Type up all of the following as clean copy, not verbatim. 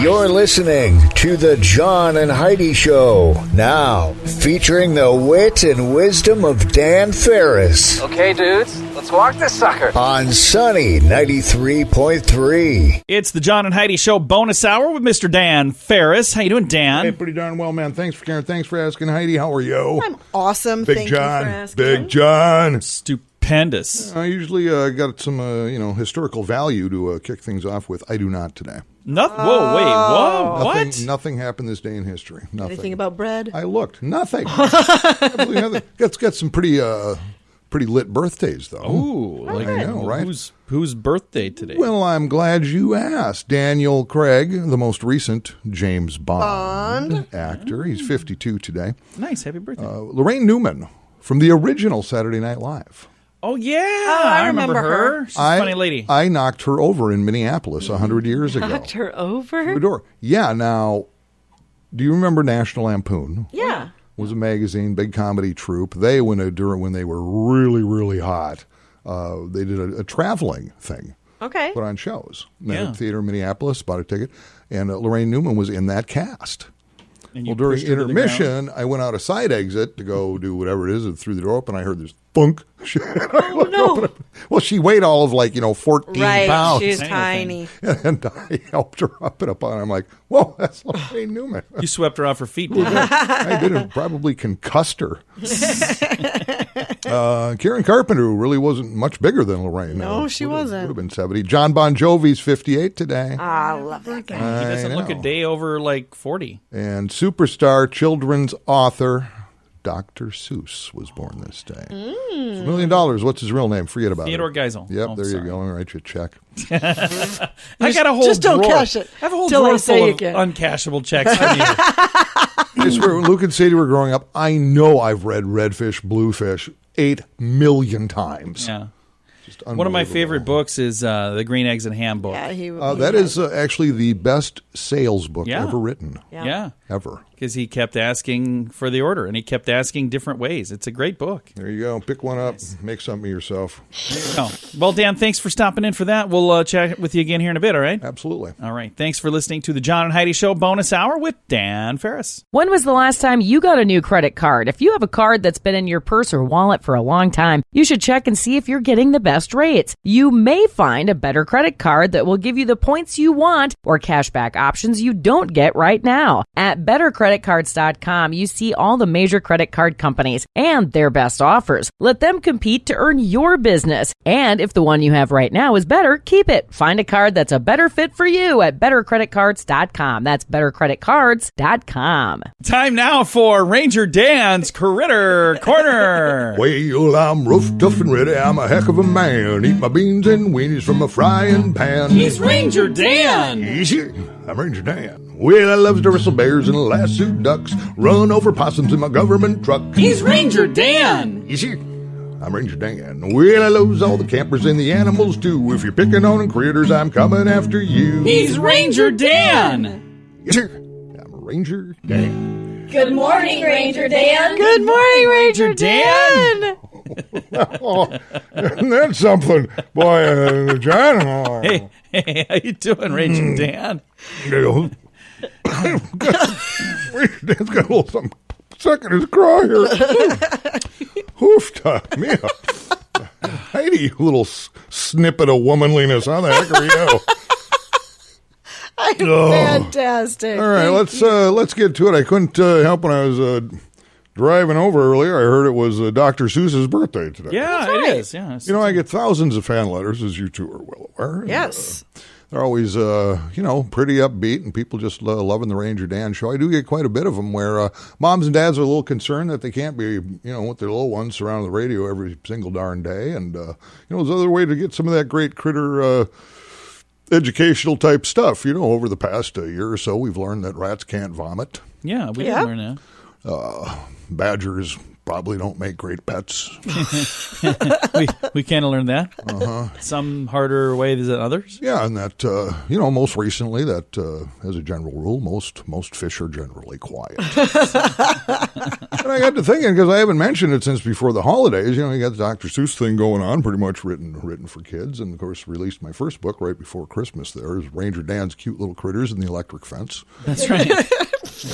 You're listening to the John and Heidi Show. Now, featuring the wit and wisdom of Dan Farris. Okay, dudes, let's walk this sucker. On Sunny 93.3. It's the John and Heidi Show bonus hour with Mr. Dan Farris. How you doing, Dan? Hey, pretty darn well, man. Thanks for caring. Thanks for asking, Heidi. How are you? I'm awesome. Big Thank John. you for asking. Big John. Stupendous. I usually got some, historical value to kick things off with. I do not today. Whoa, wait, whoa, what? Nothing happened this day in history. Nothing. Anything about bread? I looked. Nothing. Absolutely nothing. Got some pretty lit birthdays, though. Ooh, I know, right? Whose birthday today? Well, I'm glad you asked. Daniel Craig, the most recent James Bond actor. He's 52 today. Nice, happy birthday. Lorraine Newman from the original Saturday Night Live. Oh, yeah. I remember her. She's a funny lady. I knocked her over in Minneapolis 100 years ago. Knocked her over? The door. Yeah, now, do you remember National Lampoon? Yeah. Was a magazine, big comedy troupe. They, when they were really, really hot, they did a traveling thing. Okay. Put on shows. Yeah. At theater in Minneapolis, bought a ticket, and Lorraine Newman was in that cast. And you Well, during pushed her to the intermission, I went out a side exit to go do whatever it is, and threw the door open. I heard this thunk. Oh, no. Well, she weighed all of 14 Right. pounds. She's Tiny tiny. And I helped her up and up on. I'm like, whoa, that's Lorraine Newman. You swept her off her feet, didn't you? I did it. Probably concussed her. Karen Carpenter, who really wasn't much bigger than Lorraine. No, she wasn't. Would have been 70. John Bon Jovi's 58 today. I love that guy. He doesn't look a day over 40. And superstar children's author Dr. Seuss was born this day. $1 million. What's his real name? Forget about Theodore it. Geisel. Yep, Oh, there sorry. you go. Let me write you a check. I got a whole Just don't drawer. cash it I have a whole till I drawer say full you of can. uncashable checks. I swear, when Luke and Sadie were growing up, I know I've read Redfish, Bluefish 8 million times. Yeah. Just One of my unbelievable. favorite books is The Green Eggs and Ham book. Yeah, That is actually the best sales book Yeah. ever written. Yeah. Ever. Because he kept asking for the order, and he kept asking different ways. It's a great book. There you go. Pick one up. Make something of yourself. Oh. Well, Dan, thanks for stopping in for that. We'll chat with you again here in a bit, all right? Absolutely. All right. Thanks for listening to the John and Heidi Show bonus hour with Dan Farris. When was the last time you got a new credit card? If you have a card that's been in your purse or wallet for a long time, you should check and see if you're getting the best rates. You may find a better credit card that will give you the points you want or cashback options you don't get right now. At bettercreditcards.com, you see all the major credit card companies and their best offers. Let them compete to earn your business. And if the one you have right now is better, keep it. Find a card that's a better fit for you at bettercreditcards.com. That's bettercreditcards.com. Time now for Ranger Dan's Critter Corner. Well, I'm rough, tough, and ready. I'm a heck of a man. Eat my beans and weenies from a frying pan. He's Ranger Dan. Easy. I'm Ranger Dan. Well, I loves to wrestle bears and lasso ducks, run over possums in my government truck. He's Ranger Dan. Easy. I'm Ranger Dan. Well, I loves all the campers and the animals too. If you're picking on critters, I'm coming after you. He's Ranger Dan. Yes, sir. I'm Ranger Dan. Good morning, Ranger Dan. Good morning, Ranger Dan. Oh, that's something, boy, John. Hey, how you doing, Ranger Dan? Dan's got a little something stuck in his craw here. Hoofed me up. Heidi, you little snippet of womanliness. How the heck are you? I'm fantastic. All right, let's get to it. I couldn't help when I was driving over earlier. I heard it was Dr. Seuss's birthday today. Yeah, right. it is. Yeah, You know, I get thousands of fan letters, as you two are well aware. Yes. They're always, pretty upbeat, and people just loving the Ranger Dan show. I do get quite a bit of them where moms and dads are a little concerned that they can't be, with their little ones surrounding the radio every single darn day. And, there's another way to get some of that great critter educational type stuff. Over the past year or so, we've learned that rats can't vomit. Yeah, we Yeah. did learn that. Badgers probably don't make great pets. we kind of learned that. Some harder way than others. Yeah, and that, most recently, that as a general rule, most fish are generally quiet. And I got to thinking, because I haven't mentioned it since before the holidays, you got the Dr. Seuss thing going on, pretty much written for kids, and of course released my first book right before Christmas there, is Ranger Dan's Cute Little Critters and the Electric Fence. That's right.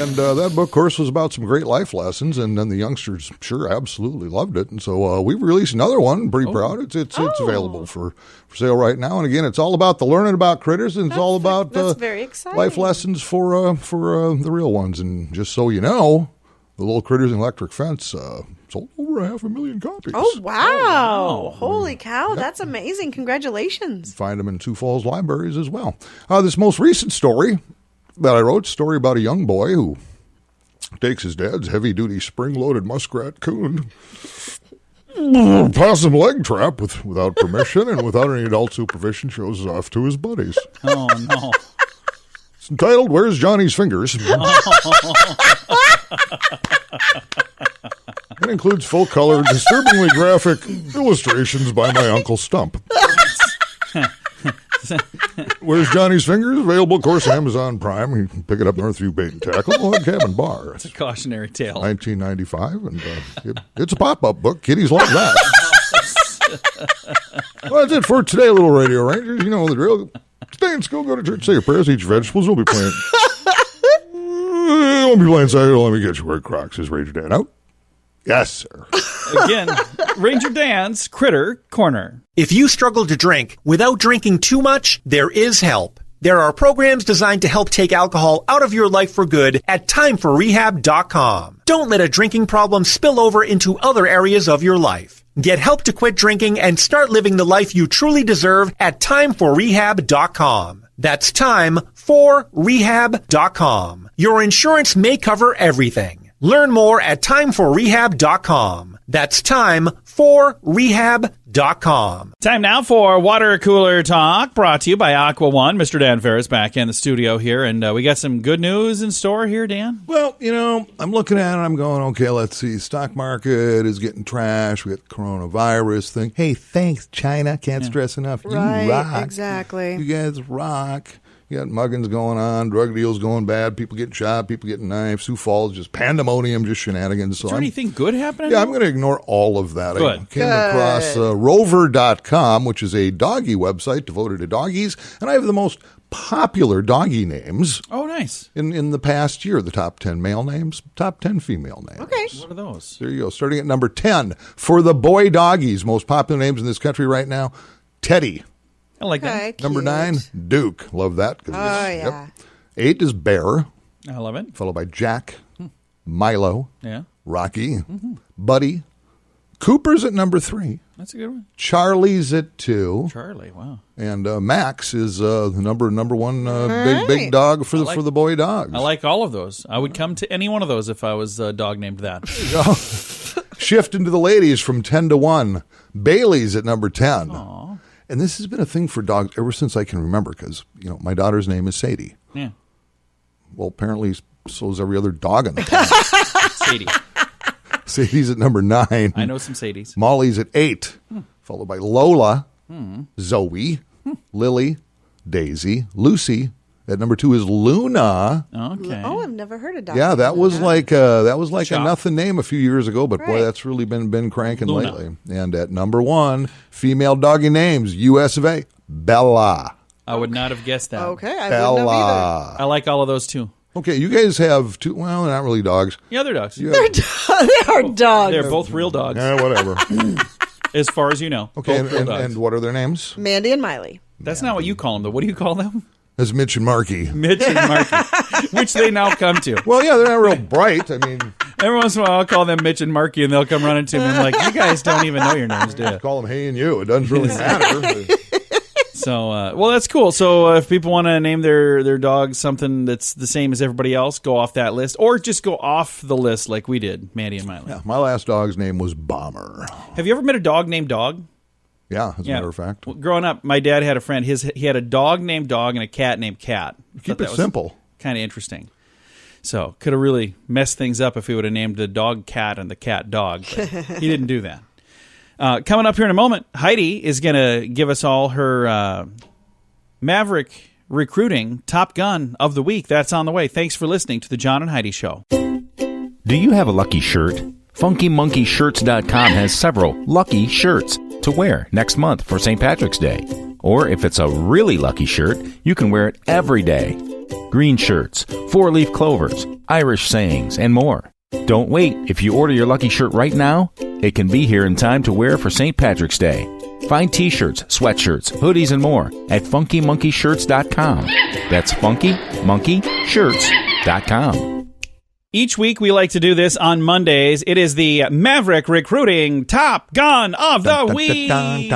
And that book, of course, was about some great life lessons, and then the youngsters sure absolutely loved it. And so we've released another one. Pretty proud. It's available for sale right now. And again, it's all about the learning about critters, and it's all about that's very exciting. Life lessons for the real ones. And just so you know, the Little Critters and Electric Fence sold over 500,000 copies. Oh, wow. Holy cow. That's amazing. Congratulations. Find them in Sioux Falls libraries as well. This most recent story that I wrote, story about a young boy who takes his dad's heavy-duty spring-loaded muskrat coon, possum leg trap without permission and without any adult supervision, shows off to his buddies. Oh, no. It's entitled, Where's Johnny's Fingers? It includes full-color, disturbingly graphic illustrations by my Uncle Stump. Where's Johnny's Fingers? Available, of course, Amazon Prime. You can pick it up Northview Bait and Tackle, Log Cabin Bar. It's a cautionary tale. 1995, and it's a pop-up book. Kiddies love that. Well, that's it for today, little Radio Rangers. You know the drill. Stay in school, go to church, say your prayers, eat your vegetables. We'll be playing. Won't be playing Saturday. Let me get you where Crocs is. Ranger Dan out. Yes, sir. Again, Ranger Dan's Critter Corner. If you struggle to drink without drinking too much, there is help. There are programs designed to help take alcohol out of your life for good at timeforrehab.com. Don't let a drinking problem spill over into other areas of your life. Get help to quit drinking and start living the life you truly deserve at timeforrehab.com. That's timeforrehab.com. Your insurance may cover everything. Learn more at timeforrehab.com. That's timeforrehab.com. Time now for Water Cooler Talk, brought to you by Aqua One. Mr. Dan Farris back in the studio here, and we got some good news in store here, Dan. Well, I'm looking at it, I'm going, okay, let's see. Stock market is getting trashed. We got the coronavirus thing. Hey, thanks, China. Can't stress enough. You rock. Exactly. You guys rock. You got muggings going on, drug deals going bad, people getting shot, people getting knifed, Sioux Falls, just pandemonium, just shenanigans. So Is there anything good happening? Yeah, I'm going to ignore all of that. Good. I came across rover.com, which is a doggy website devoted to doggies, and I have the most popular doggy names. Oh, nice. In the past year, the top 10 male names, top 10 female names. Okay. What are those? There you go. Starting at number 10 for the boy doggies, most popular names in this country right now, Teddy. I like that. Number 9, Duke. Love that. Yeah. 8 is Bear, I love it. followed by Jack, Milo, Yeah, Rocky, Buddy. Cooper's at number 3. that's a good one. Charlie's at 2. Charlie, wow. And Max is the number one big dog for the boy dogs. I like all of those. I would come to any one of those if I was a dog named that. Shift into the ladies from 10 to 1. Bailey's at number 10. Aw. And this has been a thing for dogs ever since I can remember because, my daughter's name is Sadie. Yeah. Well, apparently so is every other dog on the planet. Sadie. Sadie's at number 9. I know some Sadies. Molly's at 8, followed by Lola, Zoe, Lily, Daisy, Lucy. At number 2 is Luna. Okay. Oh, I've never heard of Dr. Yeah, that was like a Shop. nothing name a few years ago, but boy, Right. that's really been cranking Luna. lately. And at number 1, female doggy names, US of A, Bella. I would not have guessed that. Okay, I wouldn't have either. Bella. I like all of those too. Okay, you guys have 2, well, they're not really dogs. Yeah, they're dogs. You They have- are dogs. They're both real dogs, whatever. as far as you know. Okay, Both real dogs. and what are their names? Mandy and Miley. That's not what you call them, though. What do you call them? That's Mitch and Marky. Mitch and Marky, which they now come to. Well, yeah, they're not real bright. I mean, Every once in a while, I'll call them Mitch and Marky, and they'll come running to me and like, you guys don't even know your names, do you? call them Hey and You. It doesn't really matter. So, well, that's cool. So if people want to name their dog something that's the same as everybody else, go off that list. Or just go off the list like we did, Mandy and Miley. Yeah, my last dog's name was Bomber. Have you ever met a dog named Dog? Yeah, as a matter of fact. Well, growing up, my dad had a friend. He had a dog named Dog and a cat named Cat. Keep it simple. Kind of interesting. So could have really messed things up if he would have named the dog cat and the cat dog. But he didn't do that. Coming up here in a moment, Heidi is going to give us all her Maverick recruiting Top Gun of the week. That's on the way. Thanks for listening to the John and Heidi Show. Do you have a lucky shirt? FunkyMonkeyShirts.com has several lucky shirts to wear next month for St. Patrick's Day. Or if it's a really lucky shirt, you can wear it every day. Green shirts, 4-leaf clovers, Irish sayings, and more. Don't wait. If you order your lucky shirt right now, it can be here in time to wear for St. Patrick's Day. Find t-shirts, sweatshirts, hoodies, and more at FunkyMonkeyShirts.com. That's FunkyMonkeyShirts.com. Each week we like to do this on Mondays. It is the Maverick Recruiting Top Gun of the Week. I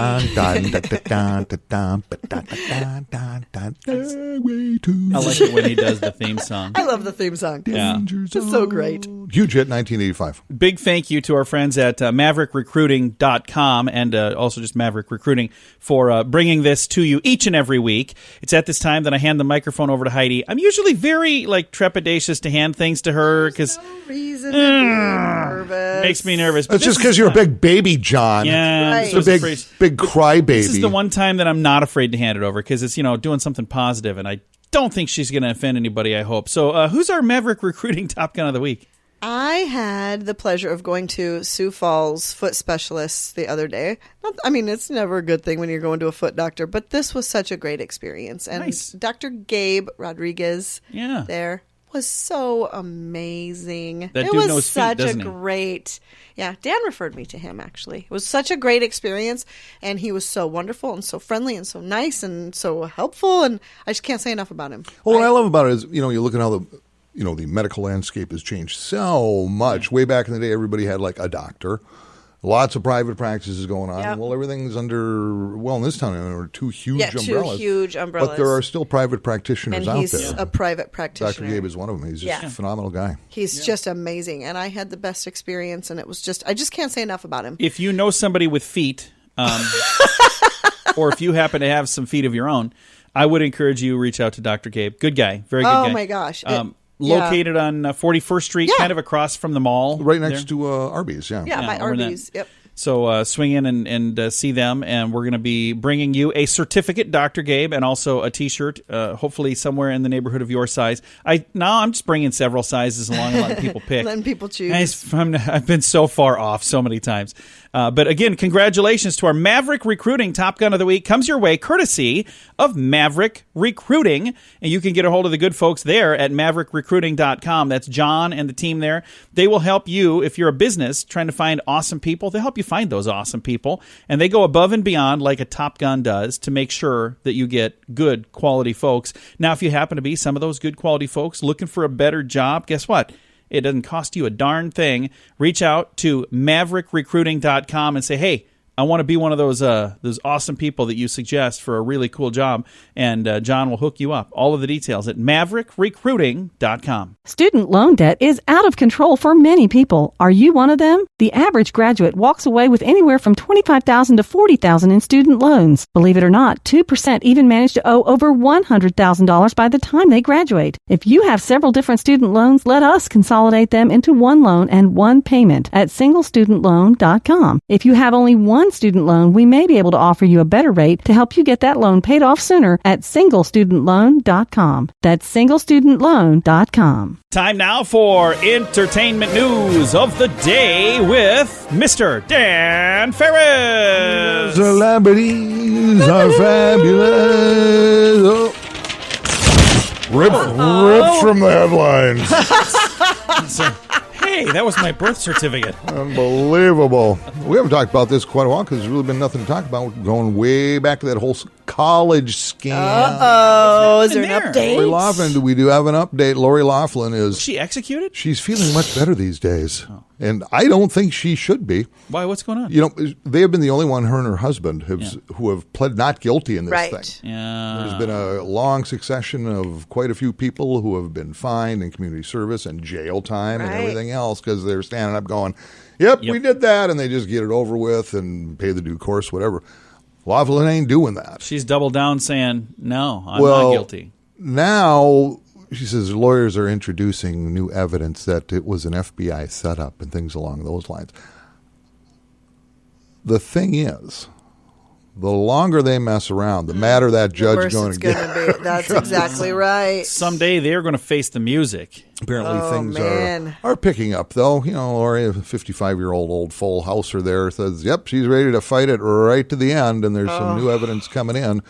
like it when he does the theme song. I love the theme song. Yeah. It's so great. Huge hit, 1985. Big thank you to our friends at MaverickRecruiting.com and also just Maverick Recruiting for bringing this to you each and every week. It's at this time that I hand the microphone over to Heidi. I'm usually very trepidatious to hand things to her because no reason to be nervous. Makes me nervous. That's just because you're a big baby, John. Yeah, right. It's a big crybaby. This is the one time that I'm not afraid to hand it over because it's doing something positive, and I don't think she's going to offend anybody. I hope so. Who's our Maverick Recruiting Top Gun of the Week? I had the pleasure of going to Sioux Falls foot specialists the other day. It's never a good thing when you're going to a foot doctor, but this was such a great experience. And nice. Dr. Gabe Rodriguez there was so amazing. That it dude was knows such feet, doesn't a he? great. Yeah, Dan referred me to him actually. It was such a great experience, and he was so wonderful and so friendly and so nice and so helpful, and I just can't say enough about him. Well, what I love about it is, you look at how the medical landscape has changed so much. Way back in the day, everybody had a doctor. Lots of private practices going on. Yep. Well, everything's in this town, under two huge umbrellas. 2 huge umbrellas. But there are still private practitioners out there. And he's a private practitioner. Dr. Gabe is one of them. He's just a phenomenal guy. He's just amazing. And I had the best experience, and it was I just can't say enough about him. If you know somebody with feet, or if you happen to have some feet of your own, I would encourage you to reach out to Dr. Gabe. Good guy. Very good guy. Oh, my gosh. Located on 41st Street, kind of across from the mall. Right next to Arby's, Yeah, by Arby's. Yep. So swing in and see them, and we're going to be bringing you a certificate, Dr. Gabe, and also a T-shirt, hopefully somewhere in the neighborhood of your size. I'm just bringing several sizes along and letting people pick. Letting people choose. I've been so far off so many times. But again, congratulations to our Maverick Recruiting Top Gun of the Week. Comes your way courtesy of Maverick Recruiting. And you can get a hold of the good folks there at MaverickRecruiting.com. That's John and the team there. They will help you if you're a business trying to find awesome people. They'll help you find those awesome people. And they go above and beyond like a Top Gun does to make sure that you get good quality folks. Now, if you happen to be some of those good quality folks looking for a better job, guess what? It doesn't cost you a darn thing. Reach out to MaverickRecruiting.com and say, hey, I want to be one of those awesome people that you suggest for a really cool job. And John will hook you up. All of the details at MaverickRecruiting.com. Student loan debt is out of control for many people. Are you one of them? The average graduate walks away with anywhere from $25,000 to $40,000 in student loans. Believe it or not, 2% even manage to owe over $100,000 by the time they graduate. If you have several different student loans, let us consolidate them into one loan and one payment at singlestudentloan.com. If you have only one student loan, we may be able to offer you a better rate to help you get that loan paid off sooner at singlestudentloan.com. That's singlestudentloan.com. Time now for entertainment news of the day with Mr. Dan Farris. Celebrities are fabulous. Ripped from the headlines. Hey, that was my birth certificate. Unbelievable. We haven't talked about this quite a while because there's really been nothing to talk about. We're going way back to that whole college scam. Is there an update? Lori Loughlin, we do have an update. Lori Loughlin is... Was she executed? She's feeling much better these days. Oh. And I don't think she should be. Why? What's going on? They have been the only one, her and her husband, who have pled not guilty in this thing. Yeah. There's been a long succession of quite a few people who have been fined in community service and jail time and everything else because they're standing up going, yep, we did that, and they just get it over with and pay the due course, whatever. Loughlin ain't doing that. She's doubled down saying, no, I'm not guilty. Now She says lawyers are introducing new evidence that it was an FBI setup and things along those lines. The thing is, the longer they mess around, the madder that judge is going to get. That's exactly right. Someday they're going to face the music. Apparently things are picking up, though. You know, Lori, a 55-year-old old full houser there, says, yep, she's ready to fight it right to the end, and there's some new evidence coming in.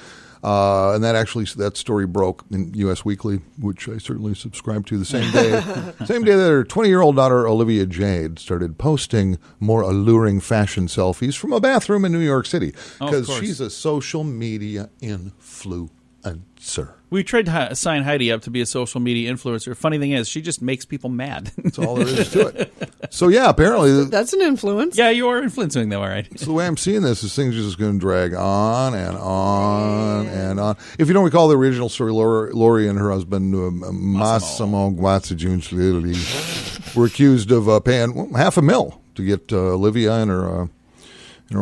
And that story broke in U.S. Weekly, which I certainly subscribed to the same day. Same day that her 20-year-old daughter, Olivia Jade, started posting more alluring fashion selfies from a bathroom in New York City. Because she's a social media influencer. We tried to sign Heidi up to be a social media influencer. Funny thing is, she just makes people mad. That's all there is to it. So, yeah, apparently... That's an influence. Yeah, you are influencing them, all right. So the way I'm seeing this is things are just going to drag on and on and on. If you don't recall the original story, Lori and her husband, Massimo Guazzagiunci, were accused of paying $500,000 to get Olivia and her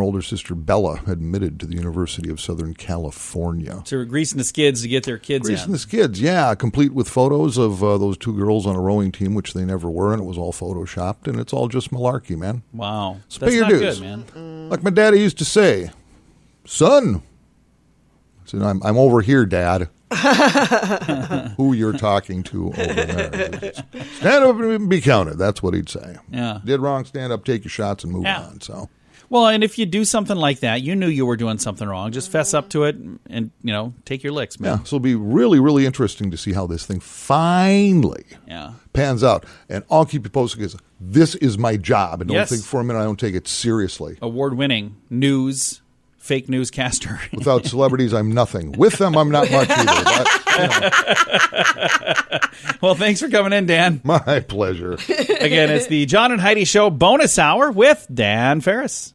older sister Bella admitted to the University of Southern California. So we're greasing the skids to get their kids Greasing the skids, yeah. Complete with photos of those two girls on a rowing team, which they never were, and it was all photoshopped, and it's all just malarkey, man. Wow. So that's pay your not dues. Good, man. Like my daddy used to say, son, I said, I'm over here, Dad. Who you're talking to over there. Stand up and be counted. That's what he'd say. Yeah. Did wrong, stand up, take your shots, and move on. So. Well, and if you do something like that, you knew you were doing something wrong. Just fess up to it and, take your licks, man. Yeah, so it'll be really, really interesting to see how this thing finally pans out. And I'll keep you posted because this is my job. And don't think for a minute I don't take it seriously. Award-winning fake newscaster. Without celebrities, I'm nothing. With them, I'm not much either. Well, thanks for coming in, Dan. My pleasure. Again, it's the John and Heidi Show bonus hour with Dan Farris.